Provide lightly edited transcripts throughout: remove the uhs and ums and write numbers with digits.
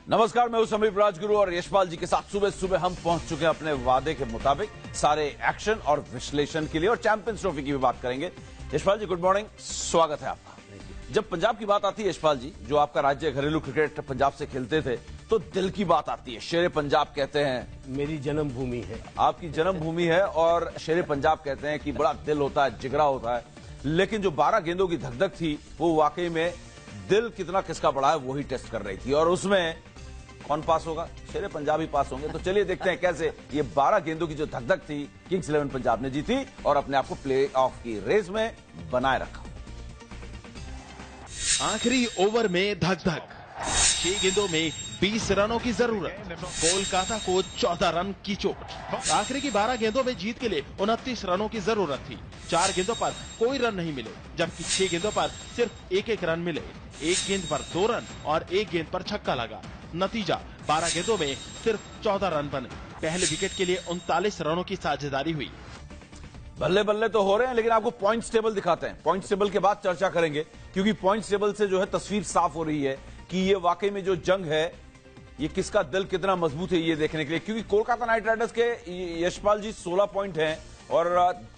नमस्कार, मैं हूं समीप राजगुरु और यशपाल जी के साथ सुबह सुबह हम पहुंच चुके हैं अपने वादे के मुताबिक सारे एक्शन और विश्लेषण के लिए और चैंपियंस ट्रॉफी की भी बात करेंगे। यशपाल जी गुड मॉर्निंग, स्वागत है आपका। जब पंजाब की बात आती है यशपाल जी, जो आपका राज्य घरेलू क्रिकेट पंजाब से खेलते थे, तो दिल की बात आती है। शेरे पंजाब कहते हैं मेरी जन्मभूमि है, आपकी जन्मभूमि है, और शेरे पंजाब कहते हैं कि बड़ा दिल होता है, जिगरा होता है। लेकिन जो 12 गेंदों की धकधक थी वो वाकई में दिल कितना किसका बड़ा है वही टेस्ट कर रही थी, और उसमें कौन पास होगा? शेरे पंजाब ही पास होंगे। तो चलिए देखते हैं कैसे ये 12 गेंदों की जो धकधक थी किंग्स 11 पंजाब ने जीती और अपने आप को प्ले ऑफ की रेस में बनाए रखा। आखिरी ओवर में धक-धक, 6 गेंदों में 20 रनों की जरूरत, कोलकाता को 14 रन की चोट। आखिरी की 12 गेंदों में जीत के लिए 29 रनों की जरूरत थी। 4 गेंदों पर कोई रन नहीं मिले, जबकि 6 गेंदों पर सिर्फ एक रन मिले। 1 गेंद पर 2 रन और 1 गेंद पर छक्का लगा। नतीजा 12 गेंदों में सिर्फ 14 रन बने। पहले विकेट के लिए 39 रनों की साझेदारी हुई। बल्ले बल्ले तो हो रहे हैं, लेकिन आपको पॉइंट्स टेबल दिखाते हैं। पॉइंट्स टेबल के बाद चर्चा करेंगे, क्योंकि पॉइंट्स टेबल से जो है तस्वीर साफ हो रही है कि ये वाकई में जो जंग है ये किसका दिल कितना मजबूत है ये देखने के लिए। क्योंकि कोलकाता नाइट राइडर्स के यशपाल जी 16 पॉइंट हैं और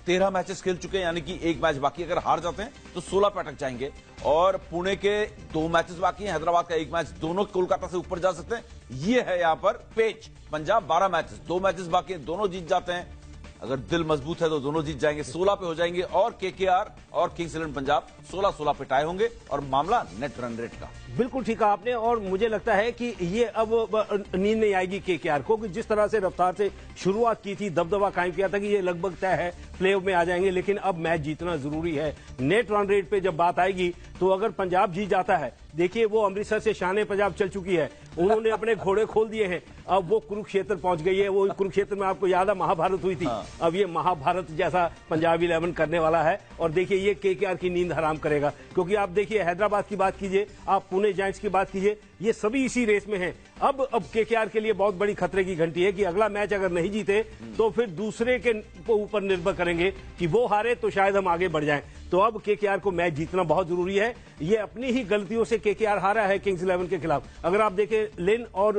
13 मैचेस खेल चुके हैं, यानी कि एक मैच बाकी। अगर हार जाते हैं तो 16 पे अटक जाएंगे, और पुणे के 2 मैचेस बाकी हैं, हैदराबाद का 1 मैच, दोनों कोलकाता से ऊपर जा सकते हैं। ये है यहां पर पेच। पंजाब 12 मैचेस, 2 मैचेस बाकी हैं, दोनों जीत जाते हैं। अगर दिल मजबूत है तो दोनों जीत जाएंगे, 16 पे हो जाएंगे, और केकेआर और किंग्स 11 पंजाब 16-16 पे टाई होंगे, और मामला नेट रन रेट का। बिल्कुल ठीक कहा आपने। और मुझे लगता है कि ये अब नींद नहीं आएगी केकेआर को, कि जिस तरह से रफ्तार से शुरुआत की थी, दबदबा कायम किया था कि ये लगभग तय है प्लेऑफ में आ जाएंगे, लेकिन अब मैच जीतना जरूरी है। नेट रन रेट पे जब बात आएगी तो अगर पंजाब जीत जाता है, देखिए वो अमृतसर से शान पंजाब चल चुकी है, उन्होंने अपने घोड़े खोल दिए हैं, अब वो कुरुक्षेत्र पहुंच गई है। वो कुरुक्षेत्र में आपको याद है महाभारत हुई थी, अब ये महाभारत जैसा पंजाब 11 करने वाला है। और देखिए ये केकेआर की नींद हराम करेगा, क्योंकि आप देखिए हैदराबाद की बात कीजिए, आप पुणे जायंट्स की बात कीजिए, ये सभी इसी रेस में हैं। अब केकेआर के लिए बहुत बड़ी खतरे की घंटी है कि अगला मैच अगर नहीं जीते तो फिर दूसरे के ऊपर निर्भर करेंगे कि वो हारे तो शायद हम आगे बढ़ जाएं। तो अब केकेआर को मैच जीतना बहुत जरूरी है। ये अपनी ही गलतियों से केकेआर हारा है किंग्स 11 के खिलाफ। अगर आप देखें लिन और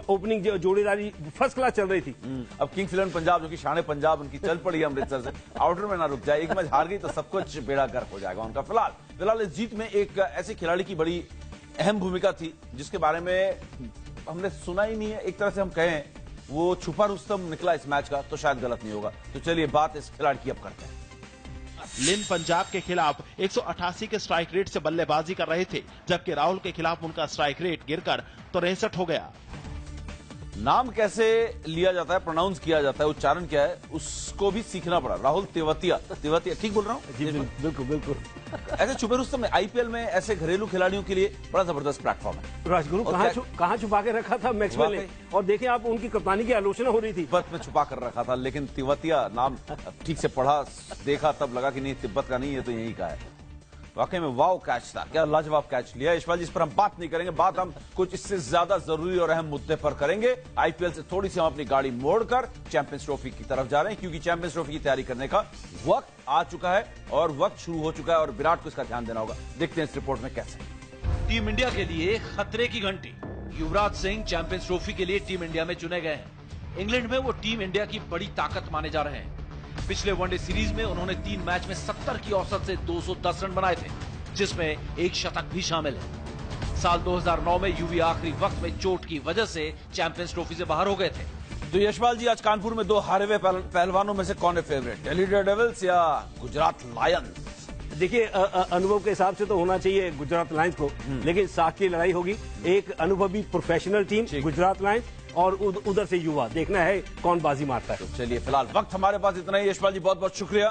ओपनिंग जोड़ीदारी फर्स्ट क्लास चल रही थी। अब किंग्स 11 पंजाब जो कि शान पंजाब उनकी चल पड़ी अमृतसर से, आउटर में ना रुक जाए। एक मैच हार गई तो सब कुछ बेड़ा गर्क हो जाएगा उनका। फिलहाल इस जीत में एक ऐसे खिलाड़ी की बड़ी अहम भूमिका थी जिसके बारे में हमने सुना ही नहीं है। एक तरह से हम कहें वो छुपा रुस्तम निकला इस मैच का, तो शायद गलत नहीं होगा। तो चलिए बात इस खिलाड़ी की अब करते हैं। लिन पंजाब के खिलाफ 188 के स्ट्राइक रेट से बल्लेबाजी कर रहे थे, जबकि राहुल के खिलाफ उनका स्ट्राइक रेट गिरकर 63 हो गया। नाम कैसे लिया जाता है, प्रोनाउंस किया जाता है, उच्चारण क्या है, उसको भी सीखना पड़ा। राहुल तेवतिया ठीक बोल रहा हूँ? जी बिल्कुल बिल्कुल। ऐसे छुपे रुस्तम में आईपीएल में ऐसे घरेलू खिलाड़ियों के लिए बड़ा जबरदस्त प्लेटफॉर्म है। राजगुरु कहाँ छुपा के रखा था मैक्सवेल ने, और देखिए आप उनकी कप्तानी की आलोचना हो रही थी। तिब्बत में छुपा कर रखा था, लेकिन तेवतिया नाम ठीक से पढ़ा देखा तब लगा कि नहीं तिब्बत का नहीं है, तो यही का है। वाकई में वाव कैच था, क्या लाजवाब कैच लिया यशपाल जी। इस पर हम बात नहीं करेंगे, बात हम कुछ इससे ज्यादा जरूरी और अहम मुद्दे पर करेंगे। आईपीएल से थोड़ी सी हम अपनी गाड़ी मोड़कर चैंपियंस ट्रॉफी की तरफ जा रहे हैं, क्योंकि चैंपियंस ट्रॉफी की तैयारी करने का वक्त आ चुका है और वक्त शुरू हो चुका है, और विराट को इसका ध्यान देना होगा। देखते हैं इस रिपोर्ट में कैसे। टीम इंडिया के लिए खतरे की घंटी। युवराज सिंह चैंपियंस ट्रॉफी के लिए टीम इंडिया में चुने गए हैं। इंग्लैंड में वो टीम इंडिया की बड़ी ताकत माने जा रहे हैं। पिछले वनडे सीरीज में उन्होंने 3 मैच में 70 की औसत से 210 रन बनाए थे, जिसमें एक शतक भी शामिल है। साल 2009 में यूवी आखिरी वक्त में चोट की वजह से चैंपियंस ट्रॉफी से बाहर हो गए थे। तो यशपाल जी आज कानपुर में 2 हारे हुए पहलवानों में से कौन है फेवरेट, दिल्ली डेयरडेविल्स या गुजरात लायंस? देखिए अनुभव के हिसाब से तो होना चाहिए गुजरात लायंस को, लेकिन साख की लड़ाई होगी। एक अनुभवी प्रोफेशनल टीम गुजरात लायंस, और उधर से युवा, देखना है कौन बाजी मारता है। तो चलिए फिलहाल वक्त हमारे पास इतना ही। यशपाल जी बहुत बहुत शुक्रिया।